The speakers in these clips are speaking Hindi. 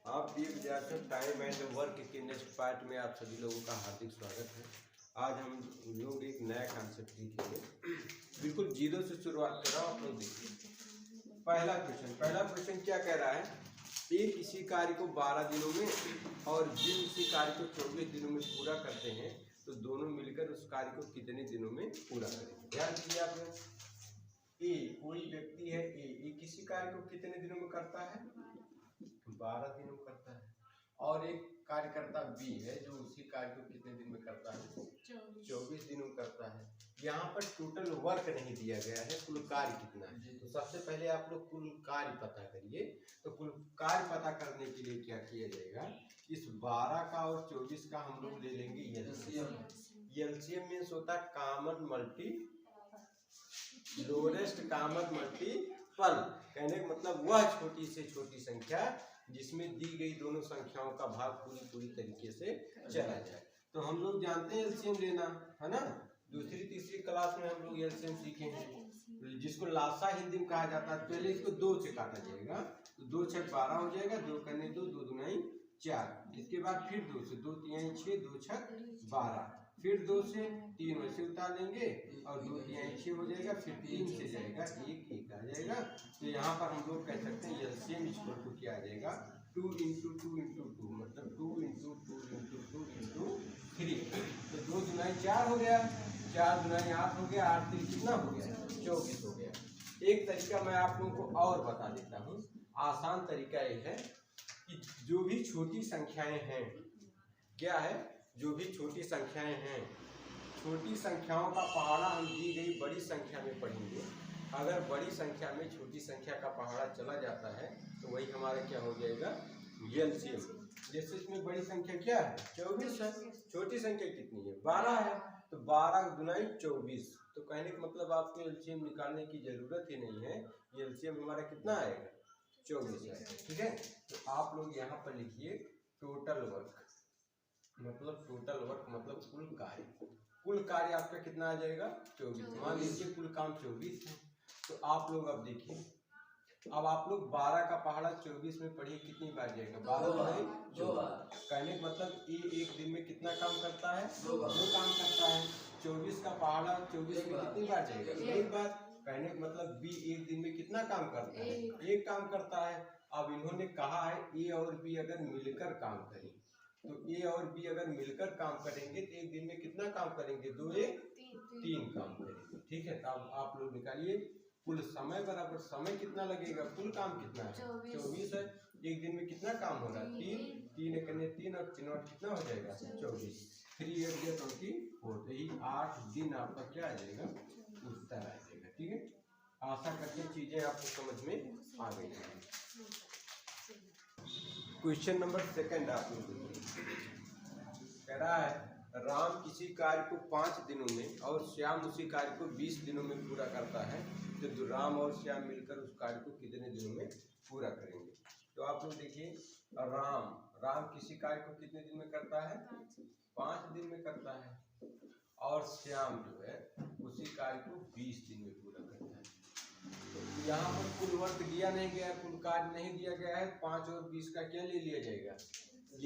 आप प्रिय विद्यार्थियों, टाइम एंड वर्क के नेक्स्ट पार्ट में आप सभी लोगों का हार्दिक स्वागत है। आज हम लोग एक नया कॉन्सेप्ट सीखेंगे। बिल्कुल जीरो से शुरुआत कर रहा हूँ, आप लोग देखिए। पहला क्वेश्चन क्या कह रहा है? एक इसी कार्य को 12 दिनों में और जिन उसी कार्य को 24 दिनों में पूरा करते हैं तो दोनों मिलकर उस कार्य को कितने दिनों में पूरा करेंगे। ध्यान दीजिए आपने, ए कोई व्यक्ति है, ए किसी कार्य को कितने दिनों में करता है? 12 दिनों में करता है। और एक कार्यकर्ता बी है जो उसी कार्य को कितने दिन में करता है? 24 दिनों में करता है। यहाँ पर टोटल वर्क नहीं दिया गया है, कुल कार्य कितना है। तो सबसे पहले आप लोग कुल कार्य पता करिए। तो कुल कार्य पता करने के लिए क्या किया जाएगा, इस 12 का और 24 का हम लोग ले लेंगे एलसीएम। एलसीएम मीन्स होता है common multi lowest common multiple. कहने का मतलब वह छोटी से छोटी संख्या जिसमें दी गई दोनों संख्याओं का भाग पूरी तरीके से चला जाए। तो हम लोग जानते हैं एलसीएम लेना, है ना। दूसरी तीसरी क्लास में हम लोग एलसीएम सीखेंगे, जिसको लासा हिंदी में कहा जाता है। पहले इसको 2 से काटा जाएगा, तो 2 छक 12 हो जाएगा, 2 करने 2, 2 दूनी 4। इसके बाद फिर 2 से 2 तिहाई 6, 2 छक 12, फिर 2 से 3 वैसे उतार लेंगे और 2 तिहाई 6 हो जाएगा, फिर 3 से जाएगा 1 1 आ जाएगा। तो यहाँ पर हम लोग कह सकते हैं एलसीएम इक्वल टू क्या आ जाएगा, 2 इंटू 2 इंटू 2, मतलब 2 इंटू 2 इंटू 2 इंटू 3। तो 2 दुनाई 4 हो गया, 4 दुनाई 8 हो गया, 8 3 कितना हो गया? 24 हो गया। एक तरीका मैं आप लोगों को और बता देता हूँ, आसान तरीका ये है कि जो भी छोटी संख्याएं हैं, क्या है, जो भी छोटी संख्याएं हैं, छोटी संख्याओं का पहाड़ा हम दी गई बड़ी संख्या में पढ़ेंगे। अगर बड़ी संख्या में छोटी संख्या का पहाड़ा चला जाता है तो वही हमारा क्या हो जाएगा, एलसीएम। जैसे इसमें बड़ी संख्या क्या है? 24 है। छोटी संख्या कितनी है? 12 है। तो 12 दुनाई 24। तो कहने का मतलब आपको एलसीएम निकालने की जरूरत ही नहीं है। एलसीएम हमारा कितना आएगा? 24 है। ठीक है। तो आप लोग यहाँ पर लिखिए टोटल वर्क, मतलब टोटल वर्क मतलब कुल कार्य। कुल कार्य आपका कितना आ जाएगा? 24। मान लीजिए कुल काम 24 है। तो आप लोग अब देखिए, अब आप लोग 12 का पहाड़ा 24 में पढ़िए, कितनी बार जाएगा? 12 बार 2 बार। कहने का मतलब ये एक दिन में कितना काम करता है? 2 काम करता है। 24 का पहाड़ा 24 में कितनी बार जाएगा? 1 बार। कहने का मतलब बी एक दिन में कितना काम करता है? 1 काम करता है। अब इन्होंने कहा है ए और बी अगर मिलकर काम करें, तो ए और बी अगर मिलकर काम करेंगे तो एक दिन में कितना काम करेंगे? 2 1 3 काम करेंगे। ठीक है। तब आप लोग निकालिए कुल समय बराबर समय कितना लगेगा, कुल काम कितना है? 24 है। एक दिन में कितना काम हो रहा है? 3 3 करने 3 और 3 और कितना हो जाएगा? 24। 3 8 24। तो ही 8 दिन आपका क्या आ जाएगा? उत्तर आ जाएगा। ठीक है। आशा करते हैं चीजें आपको समझ में आ गई हैं। क्वेश्चन नंबर 2 आप लोग कह रहा है, राम किसी कार्य को 5 दिनों में और श्याम उसी कार्य को 20 दिनों में पूरा करता है, तो राम और श्याम मिलकर उस कार्य को कितने दिनों में पूरा करेंगे। तो आप लोग देखिए, राम किसी कार्य को कितने दिन में करता है? 5 दिन में करता है। और श्याम जो है उसी कार्य को 20 दिन में पूरा करता है। तो यहाँ पर कुल वर्क दिया नहीं गया, कुल कार्य नहीं दिया गया है। 5 और 20 का क्या ले लिया जाएगा?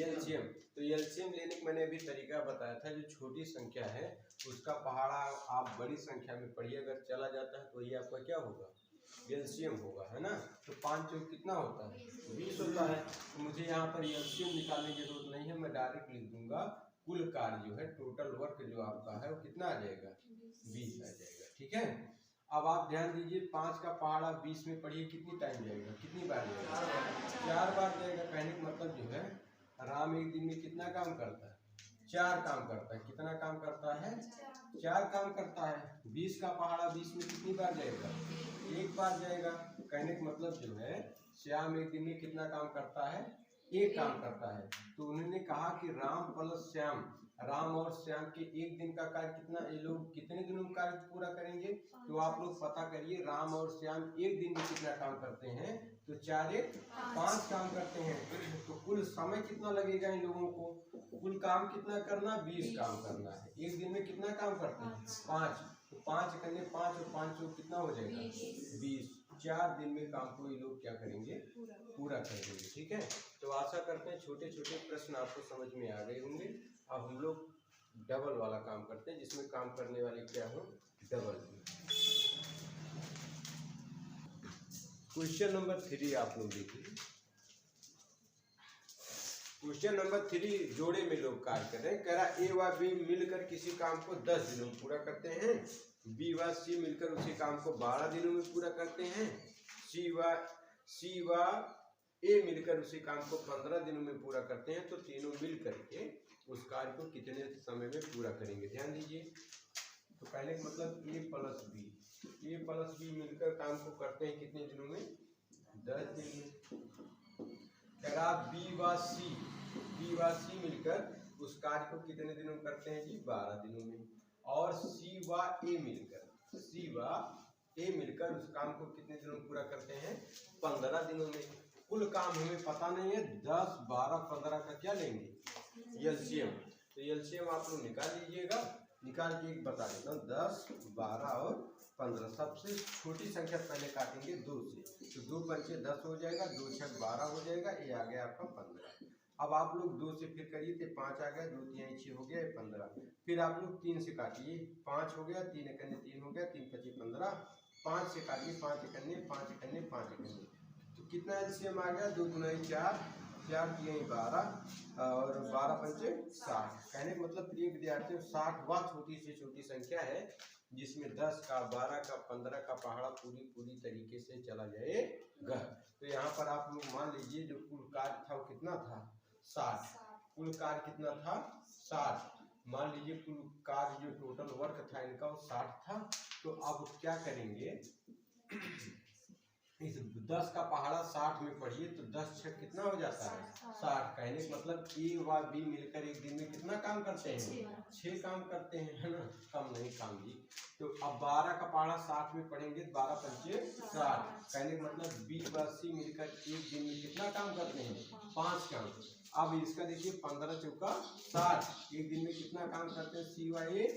एलसीएम। तो एलसीएम लेने का मैंने अभी तरीका बताया था, जो छोटी संख्या है उसका पहाड़ा आप बड़ी संख्या में पढ़िए, अगर चला जाता है तो ये आपका क्या होगा? एलसीएम होगा, है ना। तो 5 चौक कितना होता है? 20 होता है। तो मुझे यहाँ पर एलसीएम निकालने की जरूरत नहीं है, मैं डायरेक्ट लिख दूंगा कुल कार्य जो है, टोटल वर्क जो आपका है वो कितना आ जाएगा? 20 आ जाएगा। ठीक है। अब आप ध्यान दीजिए, 5 का पहाड़ा 20 में पढ़िए, कितनी टाइम जाएगा, कितनी बार जाएगा? 4 बार जाएगा। कहने का मतलब जो है राम एक दिन में कितना काम करता है? 4 काम करता है। कितना काम करता है? 4 काम करता है। 20 का पहाड़ा 20 में कितनी बार जाएगा? 1 बार जाएगा। कहने का मतलब जो है श्याम एक दिन में कितना काम करता है? 1 काम करता है। तो उन्होंने कहा कि राम प्लस श्याम, राम और श्याम के एक दिन का कार्य कितना, ये लोग कितने दिनों में कार्य पूरा करेंगे? तो आप लोग पता करिए, राम और श्याम एक दिन में कितना काम करते हैं? तो 4 1 5 काम करते हैं। तो कुल समय कितना लगेगा इन लोगों को? कुल काम कितना करना? 20 काम करना है। एक दिन में कितना काम करते हैं? 5। तो 5 करने 5 और 5 कितना हो जाएगा? 20। 4 दिन में काम को ये लोग क्या करेंगे? पूरा कर देंगे। ठीक है। तो आशा करते हैं छोटे छोटे प्रश्न आपको समझ में आ गए होंगे। अब हम लोग डबल वाला काम करते हैं, जिसमें काम करने वाले क्या हो, डबल। क्वेश्चन नंबर 3 आप लोग देखिए। क्वेश्चन नंबर 3 जोड़े में लोग कार्य कर रहे हैं। कह रहा ए व बी मिलकर किसी काम को 10 दिनों में पूरा करते हैं, बी व सी मिलकर उसी काम को 12 दिनों में पूरा करते हैं, सी व ए मिलकर उसी काम को 15 दिनों में पूरा करते हैं, तो तीनों मिल करके उस कार्य को कितने समय में पूरा करेंगे। ध्यान दीजिए। तो पहले मतलब ए प्लस बी मिलकर काम को करते हैं कितने दिनों में, 10 दिन में। कह रहा बी व सी मिलकर उस कार्य को कितने दिनों में करते हैं जी, 12 दिनों में। और सी व ए मिलकर उस काम को कितने दिनों में पूरा करते हैं, 15 दिनों में। कुल काम हमें पता नहीं है, 10, 12, 15 का क्या लेंगे, एलसीएम। तो एलसीएम आप लोग निकाल लीजिएगा। निकाल के एक बता देता हूँ, 10, 12 और 15। सबसे छोटी संख्या पहले काटेंगे 2 से, तो 2 पंचे 10 हो जाएगा, 2 छक 12 हो जाएगा, ये आ गया आपका 15। अब आप लोग 2 से फिर करिए तो 5 आ गया, 2 3 6 हो गया, 15। फिर आप लोग 3 से काटिए, 5 हो गया, 3 एकन्ने 3 हो गया, 3 पच्चीस 15। 5 से काटिए, 5 एकन्ने 5 एकन्ने 5 एकन्ने, तो कितना एलसीएम आ गया, 2 गुना 4, 4 3 12 और 12 पंचे 60। कहने का मतलब प्रिय विद्यार्थियों 60 वह छोटी से छोटी संख्या है जिसमें 10 का 12 का 15 का पहाड़ा पूरी तरीके से चला जाएगा। तो यहाँ पर आप लोग मान लीजिए जो कुल कार्य था वो कितना था, 60। कुल कार्य कितना था, 60। मान लीजिए कुल कार्य जो टोटल वर्क था इनका वो 60 था। तो अब क्या करेंगे, इस 10 का पहाड़ा 60 में पढ़िए तो 10 छक कितना हो जाता है, 60। कहने का मतलब ए व बी मिलकर एक दिन में कितना काम करते हैं, 6 काम करते हैं, है ना, कम नहीं काम जी। तो अब 12 का पहाड़ा 60 में पढ़ेंगे, 12 पंचे 60। कहने का मतलब बी व सी मिलकर एक दिन में कितना काम करते हैं, 5 काम। अब इसका देखिए 15 चौका 60, एक दिन में कितना काम करते हैं, सी व ए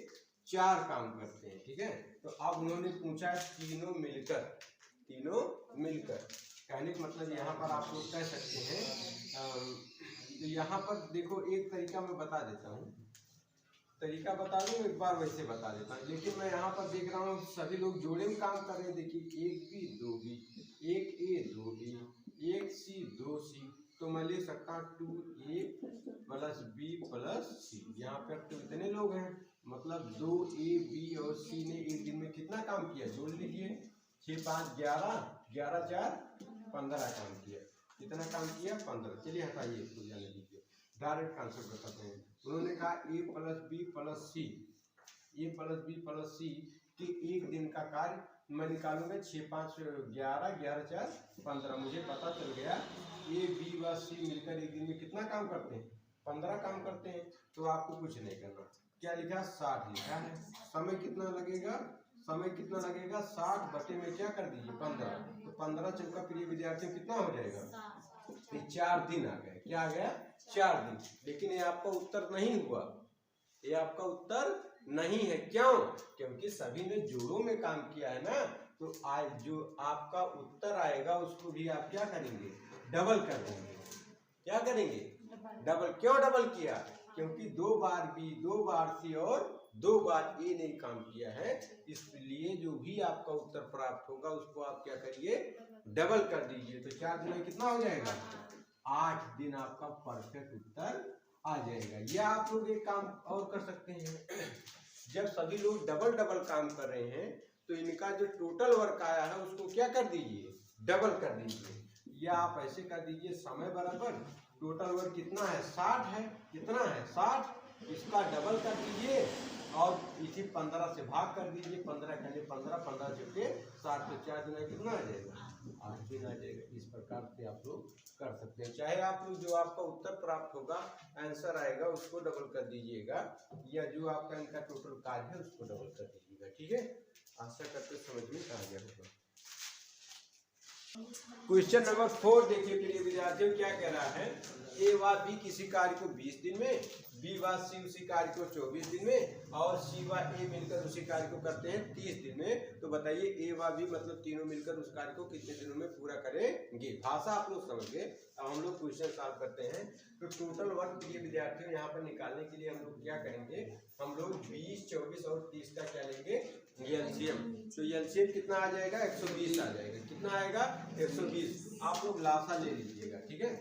4 काम करते हैं। ठीक है। तो अब उन्होंने पूछा तीनों मिलकर। कहने का मतलब यहाँ पर आप लोग कह सकते हैं, तो यहाँ पर देखो एक तरीका मैं बता देता हूँ, तरीका बता दूँ एक बार, वैसे बता देता हूँ। लेकिन मैं यहाँ पर देख रहा हूँ सभी लोग जोड़े में काम कर रहे हैं। देखिए 1 बी 2 बी, 1 ए 2 बी, 1 सी 2 सी, तो मैं ले सकता हूँ 2 ए प्लस बी प्लस सी। यहाँ पर तो इतने लोग हैं, मतलब 2 ए बी और सी ने एक दिन में कितना काम किया, जोड़ लीजिए, 6 5 11, 11 4 15 काम किया। कितना काम किया, 15। चलिए हटाइए इसको, जाने दीजिए, डायरेक्ट आंसर बताते हैं। उन्होंने कहा ए प्लस बी प्लस सी, ए प्लस बी प्लस सी कि एक दिन का कार्य मैं निकालूंगा 6 5 11, 11 4 15। मुझे पता चल गया ए बी व सी मिलकर एक दिन में कितना काम करते हैं, 15 काम करते हैं। तो आपको कुछ नहीं करना, क्या लिखा, 60 लिखा है। समय कितना लगेगा, 60 बटे में क्या कर दीजिए 15। तो 15 चौका प्रिय विद्यार्थियों कितना हो जाएगा, 4 दिन आ गए। क्या आ गया, 4 दिन। लेकिन ये आपका उत्तर नहीं हुआ, ये आपका उत्तर नहीं है। क्यों, क्योंकि सभी ने जोड़ों में काम किया है ना। तो आज जो आपका उत्तर आएगा उसको भी आप क्या करेंगे, डबल कर देंगे। क्या करेंगे, डबल। क्यों डबल किया, क्योंकि 2 बार बी 2 बार सी और 2 बार ए ने काम किया है, इसलिए जो भी आपका उत्तर प्राप्त होगा उसको आप क्या करिए, डबल कर दीजिए। तो 4 दिन में कितना हो जाएगा, 8 दिन आपका परफेक्ट उत्तर आ जाएगा। या आप लोग एक काम और कर सकते हैं, जब सभी लोग डबल काम कर रहे हैं तो इनका जो टोटल वर्क आया है उसको क्या कर दीजिए, डबल कर दीजिए। या आप ऐसे कर दीजिए, समय बराबर टोटल वर्क कितना है, 60 है, कितना है 60, इसका डबल कर दीजिए और इसी 15 से भाग कर दीजिए। 15 कहने 15, 15 चुके 60, तो 4 दिन कितना आ जाएगा, 8 दिन आ जाएगा। इस प्रकार से आप लोग कर सकते हैं। चाहे आप लोग जो आपका उत्तर प्राप्त होगा, आंसर आएगा, उसको डबल कर दीजिएगा, या जो आपका इनका टोटल कार्य है उसको डबल कर दीजिएगा। ठीक है, आशा करते समझ में आ गया होगा। क्वेश्चन नंबर 4 देखिए प्रिय विद्यार्थियों, क्या कह रहा है, ए व बी किसी कार्य को 20 दिन में, बी व सी उसी कार्य को 24 दिन में और सी व ए मिलकर उसी कार्य को करते हैं 30 दिन में। तो बताइए ए व बी मतलब तीनों मिलकर उस कार्य को कितने दिनों में पूरा करेंगे। भाषा आप लोग समझ गए। अब हम लोग क्वेश्चन सॉल्व करते हैं। तो टोटल वर्क प्रिय विद्यार्थियों यहाँ पर निकालने के लिए हम लोग क्या करेंगे, हम लोग 20, 24 और 30 का क्या लेंगे, एलसीएम। तो एलसीएम कितना आ जाएगा, 120 आ जाएगा। कितना आएगा, 120। आप लोग लासा ले लीजिएगा, ठीक है,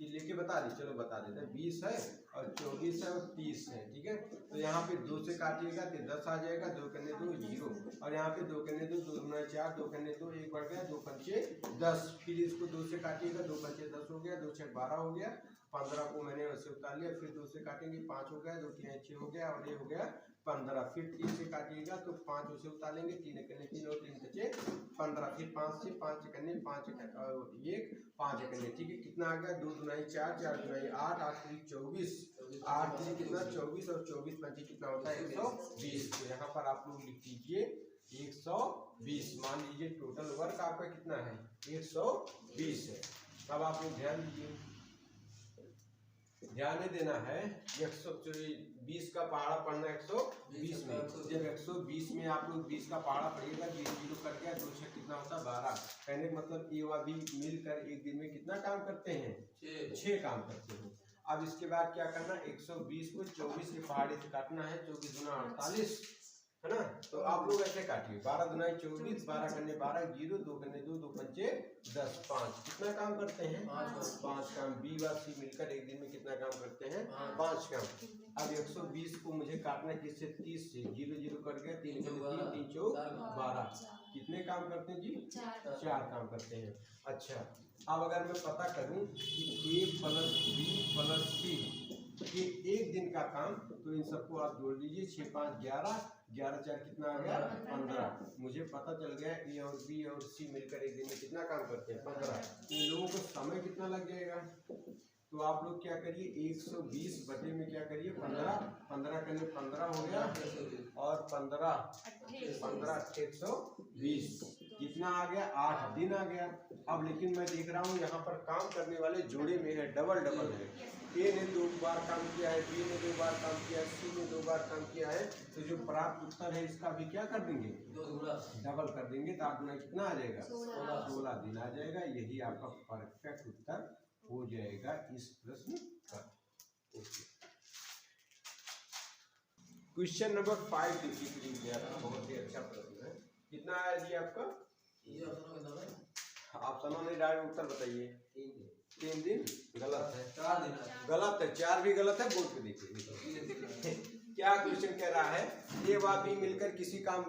ये लेके बता दी, चलो बता देते हैं। 20 है और 24 है और 30 है, ठीक है। तो यहाँ पे 2 से काटिएगा तो 10 आ जाएगा, 2 करने 2 0, और यहाँ पे 2 करने 2 2 गुना 4, 2 करने 2 1 बढ़ गया, 2 पंचे 10। फिर इसको 2 से काटिएगा, 2 पंचे 10 हो गया, 2 6 12 हो गया, 15 को मैंने वैसे उतार लिया। फिर 2 से काटेंगे 5 हो गया, 2 3 6 हो गया और ये हो गया 15। फिर 3 से काटिएगा तो 5 उसे उतारेंगे, 3 करने 3 और 3 बचे 15। फिर 5 से 5 करने 5 1 5 करने, ठीक है। कितना आ गया, 2 दुनाई 4, 4 दुनाई 8, 8 3 24, 8 3 कितना 24 और 24 पंचे कितना होता है 120। तो यहाँ पर आप लोग लिख दीजिए 120। मान लीजिए टोटल वर्क आपका कितना है, 120 है। अब आप लोग ध्यान दीजिए, ध्यान देना है 120 का पहाड़ा पढ़ना 120 में। जब 120 में आप लोग 20 का पहाड़ा पढ़िएगा, 20 0 कर गया, 2 6 कितना होता है 12। कहने का मतलब ए व बी मिलकर एक दिन में कितना काम करते हैं, 6 काम करते हैं। अब इसके बाद क्या करना, 120 को 24 के पहाड़े से काटना है, 24 गुना 48 है ना। तो आप लोग ऐसे काटिए, 12 दुनाई 24, 12 करने 12 0, 2 करने 2 2 पंचे 10 5। कितना काम करते हैं, 5 काम। बी व सी मिलकर एक दिन में कितना काम करते हैं, 5 काम। अब 120 को मुझे काटना किससे, 30 से। 0 0 कर गया, 3 3 3 4 12। कितने काम करते हैं जी, 4 काम करते हैं। अच्छा, अब अगर मैं पता करूं कि ए प्लस बी प्लस सी ये एक दिन का काम, तो इन सबको आप जोड़ लीजिए, 6 5 11, 11 4 कितना आ गया 15। मुझे पता चल गया ए और बी और सी मिलकर एक दिन में कितना काम करते हैं, 15। इन लोगों को समय कितना लग जाएगा, तो आप लोग क्या करिए, 120 बटे में क्या करिए 15, 15 करने 15 हो गया और 15 120। कितना आ गया, 8 दिन आ गया। अब लेकिन मैं देख रहा हूँ यहाँ पर काम करने वाले जोड़े में है, डबल डबल है। ए ने 2 बार काम किया है, बी ने 2 बार काम किया है, सी ने 2 बार काम किया है। तो जो प्राप्त उत्तर है इसका भी क्या कर देंगे, डबल कर देंगे। तो आप कितना आ जाएगा, 16 दिन आ जाएगा। यही आपका परफेक्ट उत्तर हो जाएगा इस प्रश्न का। क्वेश्चन नंबर 5 देखिए, बहुत ही अच्छा प्रश्न है। कितना आया जी आपका, ऑप्शनों में डायरेक्ट उत्तर बताइए। 3 दिन गलत है, 4 दिन गलत है, 4 भी गलत है। बोर्ड पे देखिए क्या क्वेश्चन कह रहा है, ए व बी मिलकर किसी काम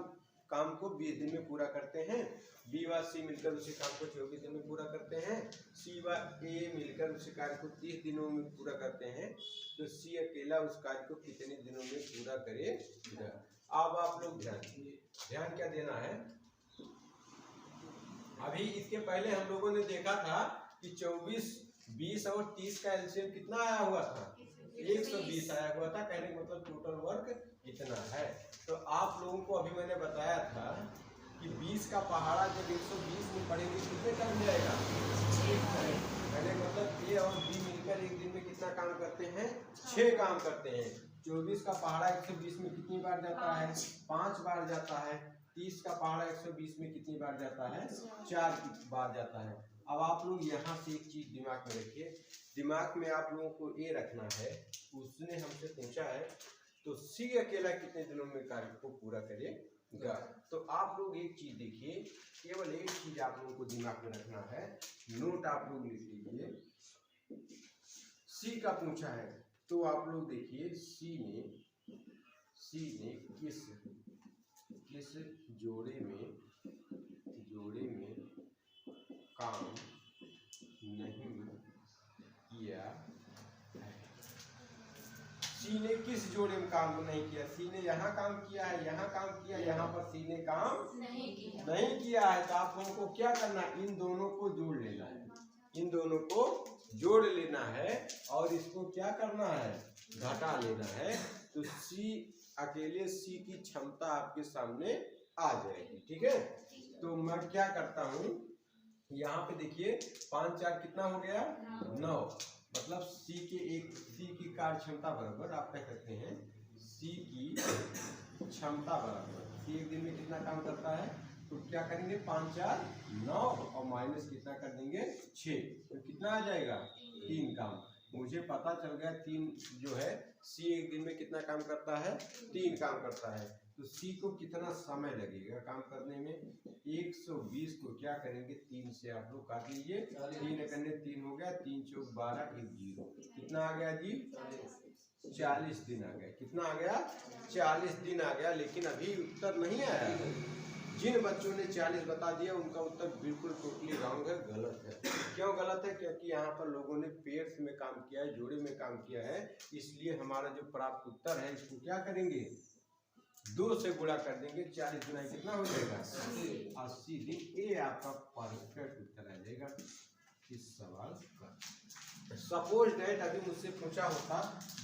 को 20 दिन में पूरा करते हैं, बी व सी मिलकर उसी काम को 24 दिन में पूरा करते हैं, सी व ए मिलकर उसी कार्य को 30 दिनों में पूरा करते हैं। तो सी अकेला उस कार्य को कितने दिनों में पूरा करेगा। अब आप लोग ध्यान क्या देना है, अभी इसके पहले हम लोगों ने देखा था कि 24, 20 और 30 का एलसीएम कितना आया हुआ था, 120 आया हुआ था। कहने का मतलब टोटल वर्क इतना है। तो आप लोगों को अभी मैंने बताया था कि 20 का पहाड़ा जब 120 में पढ़ेंगे कितने टाइम जाएगा, कहने का मतलब ए और बी मिलकर एक दिन में कितना काम करते हैं, 6 काम करते हैं। 24 का पहाड़ा 120 में कितनी बार जाता है, 5 बार जाता है। 30 का पहाड़ा 120 में कितनी बार जाता है, 4 बार जाता है। अब आप लोग यहाँ से एक चीज दिमाग में रखिए, दिमाग में आप लोगों को ये रखना है, उसने हमसे पूछा है तो सी अकेला कितने दिनों में कार्य को पूरा करेगा। तो आप लोग एक चीज देखिए, केवल एक चीज आप लोगों को दिमाग में रखना है, नोट आप लोग लिख लीजिए। सी का पूछा है तो आप लोग देखिए सी ने किस जोड़े में काम नहीं किया है। सी ने किस जोड़े में काम नहीं किया, सी ने यहाँ काम किया है, यहाँ काम किया, यहाँ पर सी ने काम नहीं किया है। तो आप लोगों को क्या करना है, इन दोनों को जोड़ लेना है, इन दोनों को जोड़ लेना है और इसको क्या करना है, घटा लेना है। तो सी अकेले सी की क्षमता आपके सामने आ जाएगी, ठीक है। तो मैं क्या करता हूँ, यहाँ पे देखिए 5 4 कितना हो गया 9, मतलब मतलब सी की कार्य क्षमता बराबर आप कह सकते हैं सी की क्षमता बराबर सी एक दिन में कितना काम करता है, तो क्या करेंगे 5 4 9 और माइनस कितना कर देंगे 6, तो कितना आ जाएगा 3 काम। मुझे पता चल गया 3 जो है सी एक दिन में कितना काम करता है 3 काम करता है। तो सी को कितना समय लगेगा काम करने में, 120 को क्या करेंगे 3 से आप लोग काट लीजिए, 3 करने 3 हो गया, 3 चौक 12 1 0, कितना आ गया जी 40 दिन आ गया। कितना आ गया 40 दिन आ गया। लेकिन अभी उत्तर नहीं आया है। जिन बच्चों ने 40 बता दिया उनका उत्तर बिल्कुल टोटली रॉन्ग है, गलत है। क्यों गलत है, क्योंकि यहाँ पर लोगों ने पेयर्स में काम किया है, जोड़े में काम किया है, इसलिए हमारा जो प्राप्त उत्तर है इसको क्या करेंगे 2 से गुणा कर देंगे, 40 गुना कितना हो जाएगा 80 दिन। ये आपका परफेक्ट उत्तर आ जाएगा इस सवाल का। सपोज दैट अभी मुझसे पूछा होता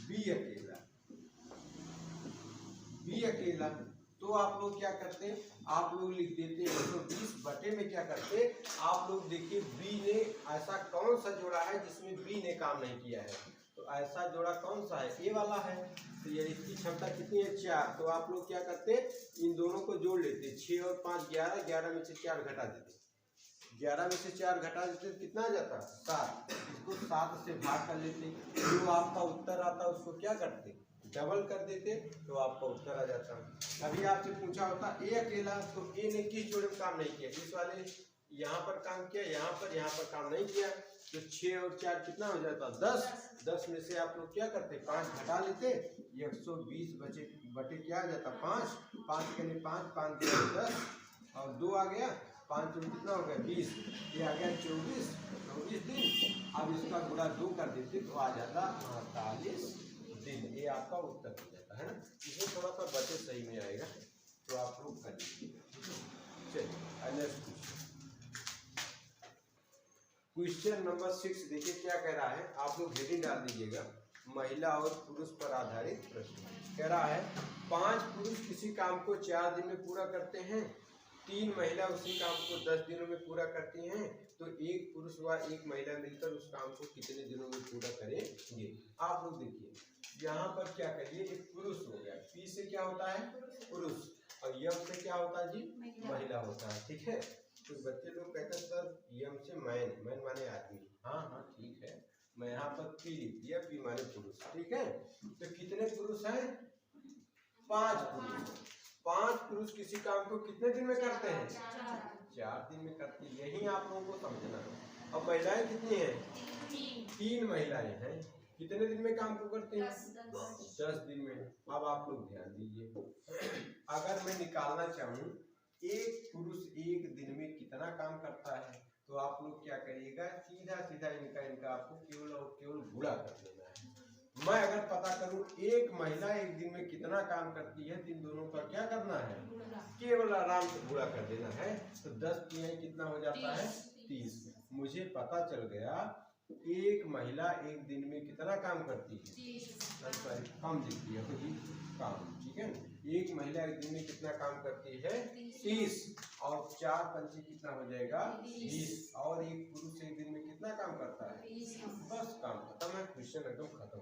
बी अकेला, तो आप लोग क्या करते, आप लोग लिख देते 120 बटे में क्या करते, आप लोग देखिए बी ने ऐसा कौन सा जोड़ा है जिसमें बी ने काम नहीं किया है, तो ऐसा जोड़ा कौन सा है, ए वाला है। तो ये इसकी क्षमता कितनी है 4, तो आप लोग क्या करते इन दोनों को जोड़ लेते, 6 और 5 11, 11 में से 4 घटा देते, 11 में से 4 घटा देते तो कितना आ जाता 7, इसको 7 से भाग कर लेते, जो आपका उत्तर आता उसको क्या करते डबल कर देते, तो आपका उत्तर आ जाता। अभी आपसे पूछा होता ए अकेला, तो ए ने किस जोड़े में काम नहीं किया, इस वाले यहाँ पर काम किया, यहाँ पर काम नहीं किया, तो 6 और 4 कितना हो जाता 10, 10 में से आप लोग क्या करते 5 घटा लेते, 120 बटे क्या आ जाता 5, 5 के लिए 5 5 10 और 2 आ गया, 5 में कितना हो गया 20, ये आ गया 24 दिन। अब इसका गुणा 2 कर देते तो आ जाता 48 दिन। ये आपका उत्तर हो जाता है ना। इसमें थोड़ा सा बचे सही में आएगा, तो आप लोग कर लीजिए। चलिए नेक्स्ट क्वेश्चन नंबर 6 देखिए क्या कह रहा है, आप लोग हेडिंग डाल दीजिएगा, महिला और पुरुष पर आधारित प्रश्न। कह रहा है 5 पुरुष किसी काम को 4 दिन में पूरा करते हैं, 3 महिला उसी काम को 10 दिनों में पूरा करती हैं, तो एक पुरुष व एक महिला मिलकर उस काम को कितने दिनों में पूरा करेंगे। आप लोग देखिए यहाँ पर क्या करिए, एक पुरुष हो गया, पी से क्या होता है पुरुष, और यम से क्या होता है जी महिला होता है, ठीक है। तो बच्चे लोग कहते हैं सर यम से मैन माने आदमी, हाँ ठीक है, मैं यहाँ पर पी लिख दिया, पी माने पुरुष, ठीक है। तो कितने पुरुष हैं 5 पुरुष, 5 पुरुष किसी काम को कितने दिन में करते हैं 4 दिन में करते हैं, यही आप लोगों को समझना है। अब महिलाएं कितनी हैं 3 महिलाएं हैं, कितने दिन में काम को करते हैं 10 दिन में। अब आप लोग ध्यान दीजिए, अगर मैं निकालना चाहूँ एक पुरुष एक दिन में कितना काम करता है, तो आप लोग क्या करिएगा सीधा इनका आपको केवल और केवल गुणा कर देना है। मैं अगर पता करूं एक महिला एक दिन में कितना काम करती है, तो इन दोनों का क्या करना है केवल आराम से गुणा कर देना है, तो 10 तिहाई कितना हो जाता है 30। मुझे पता चल गया एक महिला एक दिन में कितना काम करती है, सॉरी कम दिखती है तो काम, ठीक है। एक महिला एक दिन में कितना काम करती है 30, और 4 पंचे कितना हो जाएगा 20, और एक पुरुष एक दिन में कितना काम करता है बस काम खत्म है, क्वेश्चन एकदम खत्म।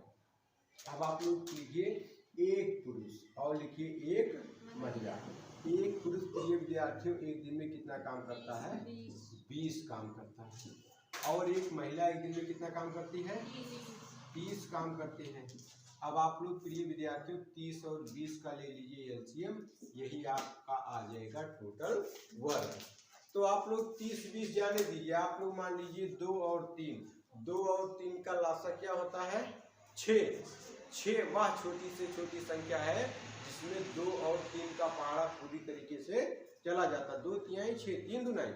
अब आप लोग कीजिए एक पुरुष और लिखिए एक महिला। एक पुरुष प्रिय विद्यार्थियों एक दिन में कितना काम करता है 20 काम करता है, और एक महिला एक दिन में कितना काम करती है 30 काम करते हैं। अब आप लोग प्रिय विद्यार्थियों 30 और 20 का ले लीजिए एलसीएम, यही आपका आ जाएगा टोटल वर्क। तो आप लोग 30 20 जाने दीजिए, आप लोग मान लीजिए 2 और 3 का लासा क्या होता है 6। वह छोटी से छोटी संख्या है जिसमें 2 और 3 का पहाड़ा पूरी तरीके से चला जाता। 2 तिहाई 6, 3 दुनाई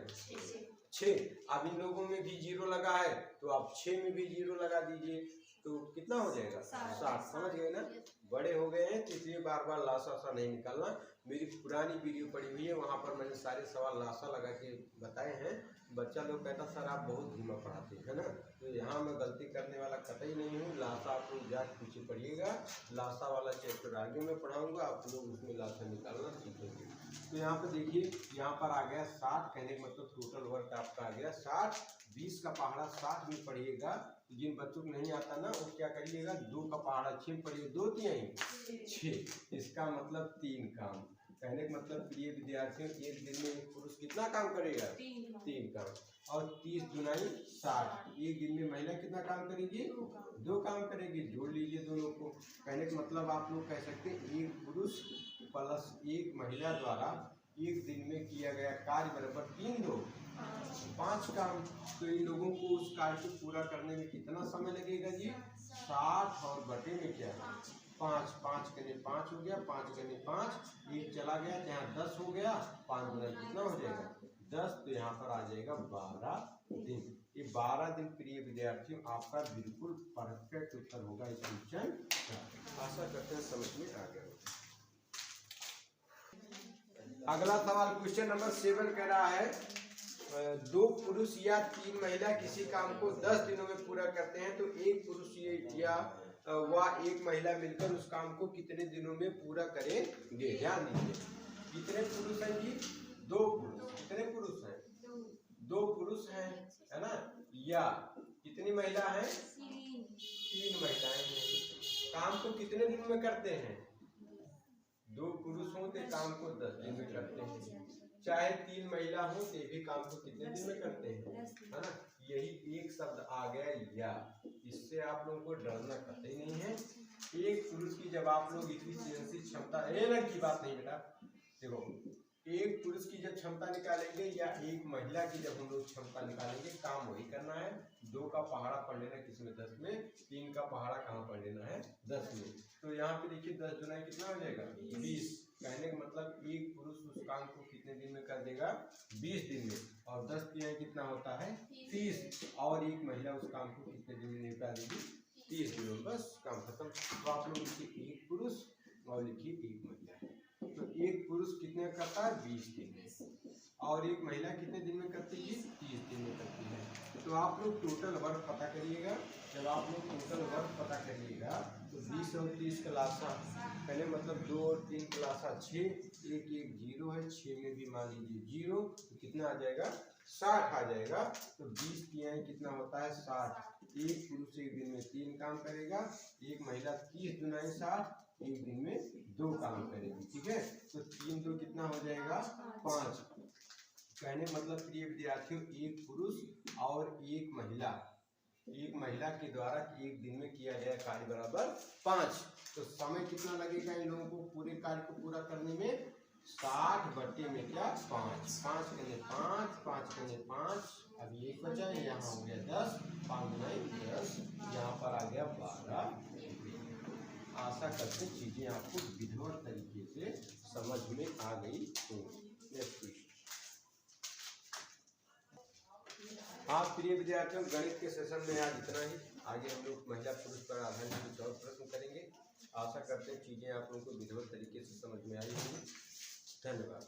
6। अब इन लोगों में भी 0 लगा है, तो आप 6 में भी 0 लगा दीजिए, तो कितना हो जाएगा 60। समझ गए ना, बड़े हो गए हैं तो इसलिए बार बार लासा नहीं निकालना। मेरी पुरानी वीडियो पड़ी हुई है, वहाँ पर मैंने सारे सवाल लासा लगा के बताए हैं। बच्चा लोग कहता सर आप बहुत धीमा पढ़ाते हैं ना, तो यहाँ मैं गलती करने वाला कतई नहीं हूँ। लासा आप लोग जाके पीछे पढ़िएगा, लासा वाला चैप्टर आगे मैं पढ़ाऊंगा, आप लोग उसमें लासा निकालना सीखेंगे। तो यहाँ पे देखिए, यहाँ पर आ गया 60, कहने का मतलब टोटल वर्क आपका आ गया 60। 20 का पहाड़ा 60 में पढ़िएगा। जिन बच्चों को नहीं आता ना, वो क्या करिएगा, 2 का पहाड़ा 6 में पढ़िए, 2 तिहाई 6, इसका मतलब 3 काम। कहने का मतलब प्रिय विद्यार्थियों, एक दिन में एक पुरुष कितना काम करेगा, 3 काम। और 30 दुनाई 60, एक दिन में महिला कितना काम करेगी, 2 काम करेगी। जोड़ लीजिए दोनों को। कहने का मतलब आप लोग कह सकते हैं एक पुरुष प्लस एक महिला द्वारा एक दिन में किया गया कार्य बराबर 3 2 5 काम। तो इन लोगों को उस कार्य को पूरा करने में कितना समय लगेगा जी, 60 और बटे में क्या है 5, 5 कने 5 हो गया, 5 कने 5, एक चला गया, यहाँ 10 हो गया, 5 गुना कितना हो जाएगा 10, तो यहाँ पर आ जाएगा 12 दिन। ये 12 दिन प्रिय विद्यार्थियों आपका बिल्कुल परफेक्ट उत्तर होगा इस क्वेश्चन का। आशा करते हैं समझ में आ गया। अगला सवाल क्वेश्चन नंबर 7 कह रहा है, 2 पुरुष या 3 महिला किसी काम को 10 दिनों में पूरा करते हैं, तो एक पुरुष या वह एक महिला मिलकर उस काम को कितने दिनों में पूरा करेंगे। ध्यान दीजिए, कितने पुरुष हैं जी, 2 पुरुष। कितने पुरुष हैं, 2 पुरुष हैं, है ना, या कितनी महिला है, 3 महिलाएं हैं। काम को कितने दिन में करते हैं, 2 पुरुष हो तो काम को 10 दिन में करते हैं, चाहे 3 महिला हो तो भी काम को कितने दिन में करते हैं, है ना। यही एक शब्द आ गया या, इससे आप लोगों को डरना कतई नहीं है। एक पुरुष की जब आप लोग इफिशियंसी क्षमता, की बात नहीं बेटा, देखो एक पुरुष की जब क्षमता निकालेंगे या एक महिला की जब हम लोग क्षमता निकालेंगे, काम वही करना है। 2 का पहाड़ा पढ़ लेना किसमें 10 में, 3 का पहाड़ा कहाँ पढ़ लेना है 10 में। तो यहाँ पे देखिए 10 दुना कितना हो जाएगा 20। कहने का मतलब एक पुरुष उस काम को कितने दिन में कर देगा, 20 दिन में। और 10 तिहाई कितना होता है 30, और एक महिला उस काम को कितने दिन में निपटा देगी, 30 दिनों में, बस काम खत्म। तो आप लोग लिखिए एक पुरुष और लिखिए एक महिला। तो एक पुरुष कितने करता है 20 दिन में, और एक महिला कितने दिन में करती है 30 दिन में करती है। तो आप लोग टोटल वर्क पता करिएगा। जब आप लोग टोटल वर्क पता करिएगा तो 20 और 30 का लासा, पहले मतलब 2 और 3 का लासा 6, एक 0 है, 6 में भी मान लीजिए 0, तो कितना आ जाएगा 60 आ जाएगा। तो 20 तिहाई कितना होता है 60। एक पुरुष एक दिन में 3 काम करेगा, एक महिला 30 दुनाई 60, एक दिन में 2 काम करेगी, ठीक है। तो 3 2 कितना हो जाएगा 5। कहने मतलब प्रिय विद्यार्थियों, एक पुरुष और एक महिला के द्वारा एक दिन में किया गया कार्य बराबर 5। तो समय कितना लगेगा इन लोगों को पूरे कार्य को पूरा करने में, 60 बटे में क्या 5, 5 कने 5, 5 कने 5, अभी एक बचा है, यहाँ हो गया 10, 5 गुना 10, यहाँ पर आ गया 12। आशा करते चीजें आपको विधिवत तरीके से समझ में आ गई होंगी। हाँ प्रिय विद्यार्थियों, गणित के सेशन में आज इतना ही। आगे हम लोग महिला पुरुष पर आधारित कुछ और प्रश्न करेंगे। आशा करते हैं चीजें आप लोगों को विधिवत तरीके से समझ में आई होंगी। धन्यवाद।